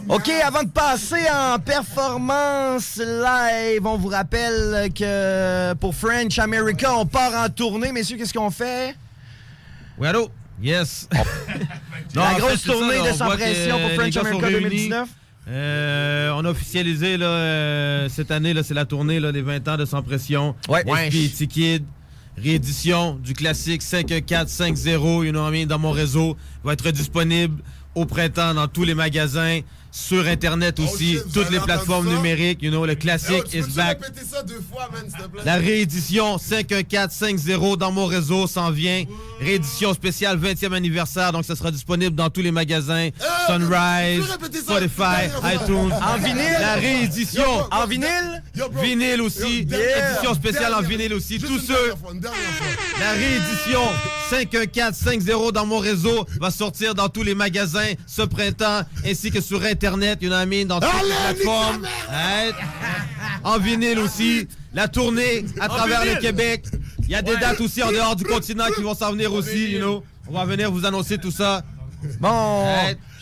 OK, avant de passer en performance live, on vous rappelle que pour French America, on part en tournée. Messieurs, qu'est-ce qu'on fait? Oui, allô? Yes. La grosse tournée de Sans Pression pour French America 2019. On a officialisé là, cette année, là, c'est la tournée là, des 20 ans de Sans Pression. Ouais. SP Kid, réédition du classique 51450, you know what I mean, dans mon réseau. Va être disponible au printemps dans tous les magasins, sur Internet aussi, toutes les plateformes numériques, you know, le classique is back. Répéter ça 2 fois, man, s'il te plaît. La réédition 51450 dans mon réseau s'en vient. Réédition spéciale 20e anniversaire, donc ça sera disponible dans tous les magasins. Sunrise, Spotify, iTunes. En vinyle? La réédition. En vinyle? Vinyle aussi. Édition spéciale en vinyle aussi. Tous ceux. La réédition 51450 dans mon réseau va sortir dans tous les magasins ce printemps, ainsi que sur Internet, you know what I mean, dans toutes les plateformes. Ouais. En vinyle aussi. La tournée à travers le Québec. Il y a des dates aussi en dehors du continent qui vont s'en venir aussi, you know. On va venir vous annoncer tout ça. Bon,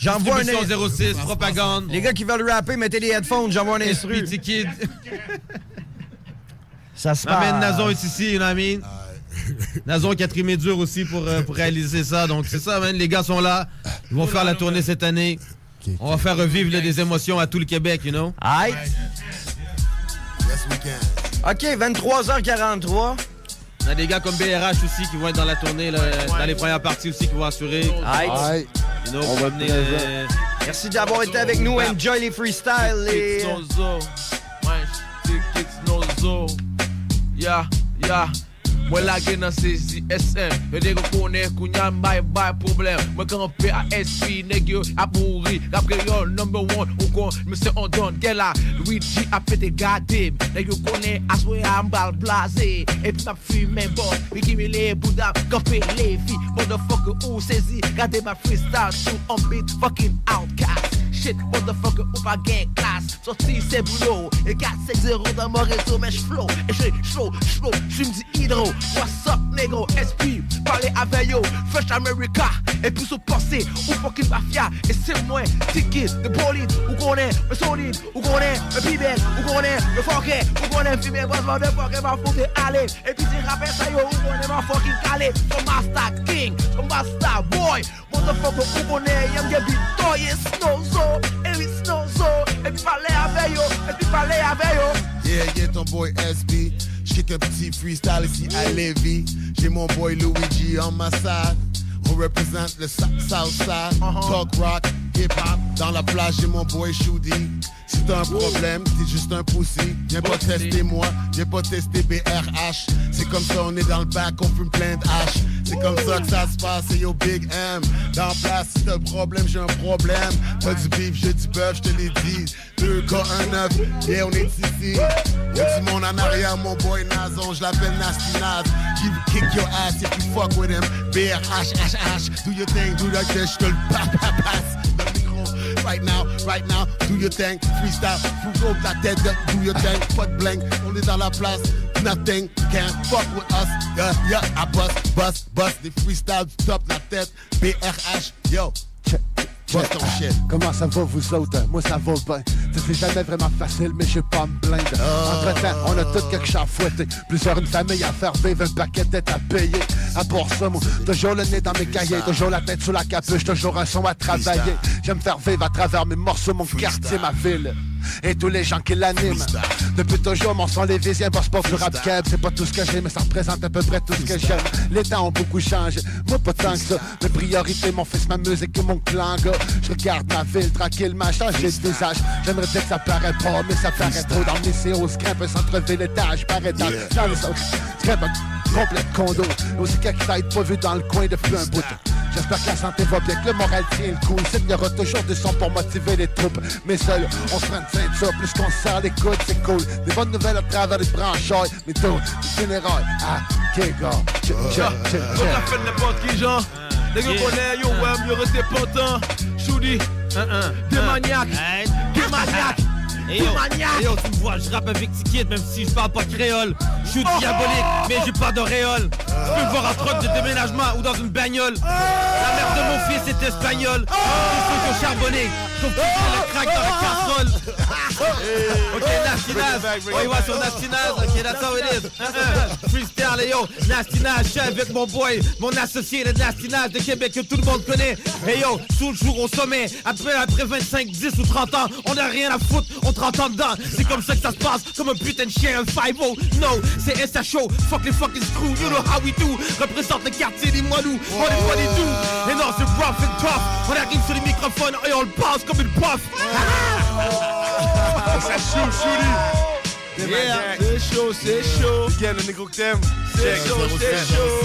j'envoie un... 06, propagande. Les gars qui veulent rapper, mettez les headphones, j'envoie un instru. SP Kid. Ça se passe. Amène Nazon est ici, you know what I mean. Nazon qui a trimé dur aussi pour réaliser ça. Donc c'est ça, man. Les gars sont là. Ils vont faire la tournée cette année. On va faire revivre là, des émotions à tout le Québec, you know. Aïe. Yes, we can. OK, 23h43. On a des gars comme BRH aussi qui vont être dans la tournée, là, dans les premières parties aussi qui vont assurer. Aïe. You know, on va venir. Merci d'avoir été avec nous. Enjoy les freestyles. Yeah. Moi la gen nan se ZSM. Yo nèg konnen kounyan bay problem. Moi campé à SP nèg yo a mouri. Rap créole number 1 ou kon monsieur on donne gen la Luigi a pété gadim. Nèg yo konnen aswe am bal blasé. Et puis m'a fumé bon. We give me les bouddha campé les filles. Motherfucker ou saisi. Gardez ma freestyle sous on beat fucking outcast. Shit, motherfucker, ou pas gain classe. Sorti c'est boulot. Et 4-5-0 dans mon réseau, mais j'flow. Et j'flow, j'me dis hydro. What's up, négro, SP, parlez avec yo. Fresh America, et puis sous pensée, ou fucking mafia. Et c'est moi, ticket, de bolide, ou connaît, le solide, ou connaît, le pibel, ou connaît, le fucké, ou connaît, fumé, boss, motherfucker, ma foutre, allez. Et puis c'est rappel ça yo, ou connaît, ma fucking calé. Son master king, son master boy. Motherfucker, ou connaît, yam get beat, toy, snow, et puis Snowzo, et puis parler avec yo, Yeah, ton boy SB. J'kick un petit freestyle ici à Lévis. J'ai mon boy Luigi en ma side. On représente le Southside. Talk rock, hip-hop. Dans la plage, j'ai mon boy Shoody. Si t'as un problème, t'es juste un pussy. Viens pas tester moi, viens pas tester BRH. C'est comme ça, on est dans le bac, on fume plein de hache. C'est comme ça que ça se passe, c'est yo Big M. Dans la place, si t'as un problème, j'ai un problème. Pas du beef, j'ai du bœuf, je te l'ai dit. 2 gars, 1 œuf, yeah, on est ici. Y'a du monde en arrière, mon boy Nazon, je l'appelle Nasty Naz. He will kick your ass if you fuck with him. BRH, do your thing, do that shit, je te le passe. Right now, do your thing, freestyle, fous up la tête, do your thing, pas de blank, on est dans la place, nothing can fuck with us, yeah, I bust, des freestyles du top la tête, BRH, yo, bust ton shit. Comment ça va vous autres? Moi ça va bien. C'est jamais vraiment facile, mais j'ai pas à me blinder. Entre-temps, on a tout quelque chose à fouetter. Plusieurs une famille à faire vivre, un paquet de têtes à payer. À part ça, moi, toujours le nez dans mes cahiers, toujours la tête sous la capuche, toujours un son à travailler. J'aime faire vivre à travers mes morceaux, mon quartier, ma ville. Et tous les gens qui l'animent. Depuis toujours, mon son lévisien bosse pas du rap keb. C'est pas tout ce que j'ai, mais ça représente à peu près tout ce que j'aime. Les temps ont beaucoup changé, moi pas tant que ça. Mes priorités, mon fils, ma musique et mon clan, gars. Je regarde ma ville tranquillement, changer de visage. J'aimerais dire que ça paraît pas, mais ça paraît trop. Dans mes CO, scrap, un centre-ville étage, par étage. Dans les autres, scrap, complet de condo. Aussi quelque chose pas vu dans le coin depuis un bout. J'espère que la santé va bien, que le moral tient le coup. Ici, il y aura toujours des sons pour motiver les troupes. Mais seul, on se prend de ceinture, plus qu'on se serre les coudes, c'est cool. Des bonnes nouvelles à travers les branchailles. Mais tout, des funérailles. Ah, OK, gars. On a fait n'importe qui, genre. Les gars connaissent, yo, ouais, mieux rester pourtant. Shoudi, des maniaques. Des maniaques. Hey yo, tu me vois, je rappe avec Tikid, même si je parle pas créole. Je suis diabolique, mais j'ai pas d'auréole. Tu peux me voir en truck de déménagement ou dans une bagnole. La mère de mon fils est espagnole. Tous ceux qui ont charbonné, sauf que le crack dans la casserole. Ok, Nasty Naz. Oh, il va sur Nasty Naz. Ok, that's how it is. Freestyle, yo. Nasty Naz, je suis avec mon boy, mon associé, le Nasty Naz de Québec que tout le monde connaît. Hey yo, sous le jour au sommet. Après 25, 10 ou 30 ans, on n'a rien à foutre, on 30 ans dedans. C'est comme ça que ça se passe, comme un putain de chien, un 5-0. No, c'est SHO, fuck les fucking screws, you know how we do. Représente le quartier des moilous, on est pas des doux. Et non, c'est rough and tough. On arrive sur les microphones et on le passe comme une puff. Ça shoot, Yeah. C'est chaud, c'est chaud. Again, le négro que t'aimes. C'est chaud, c'est chaud.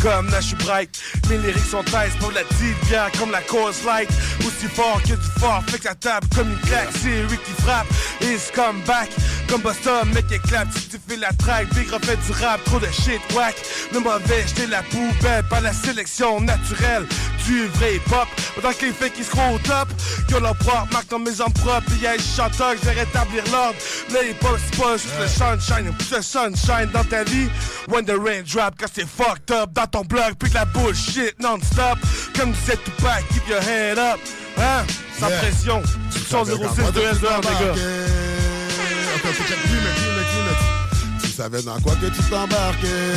Comme Nash Bright, mes lyrics sont nice pour la petite bière comme la cause light. Aussi fort que du fort, fait que ça table comme une claque. C'est Rick qui frappe, is come back. Comme Boston, mec éclate, si tu fais la track, Big refait du rap, trop de shit whack. Le mauvais, j'étais la poubelle par la sélection naturelle du vrai hip-hop. Pendant que les fakes qui seront au top, y'ont leur propre marque dans mes armes propres. Pis y'a les chanteurs, je vais rétablir l'ordre. Le hip-hop, c'est pas juste le sunshine, plus le sunshine dans ta vie. When the rain drop, quand c'est fucked up dans ton blog, puis que la bullshit non-stop. Comme disait Tupac, keep your head up. Hein? Sans pression, tu sens 06 de L2, les gars. Ok, check, plus, tu savais dans quoi que tu t'embarquais.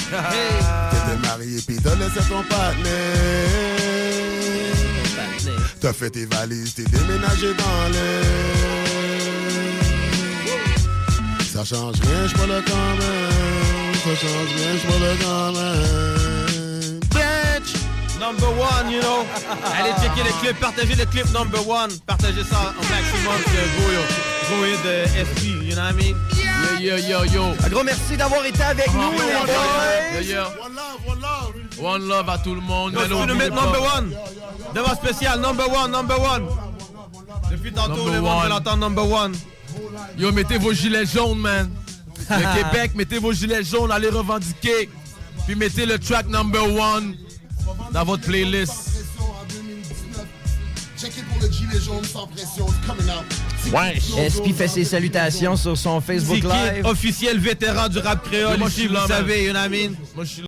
T'étais marié pis t'as laissé ton partenaire. T'as fait tes valises, t'es déménagé dans l'air. Ça change rien, j'suis pas là quand même. Ça change rien, j'suis pas là quand même. Bitch! Number one, you know. Allez checker les clips, partagez les clips number one. Partagez ça au maximum. C'est gros hit de SP, you know what I mean? Yo. Un gros merci d'avoir été avec nous, les boys. One love à tout le monde. Yo, tu veux nous mettre number one? Devant spécial, number one. Depuis tantôt, Number le monde one. veut l'entendre number one. Yo, mettez vos gilets jaunes, man. Le Québec, mettez vos gilets jaunes, allez revendiquer. Puis mettez le track number one dans votre playlist. Checkez pour le gilet jaune sans pression, coming out. SP fait ses salutations sur son Facebook Ziki, Live. officiel vétéran du rap créole Moi, ici, je suis vous là, savez, you know what I mean? Moi, je suis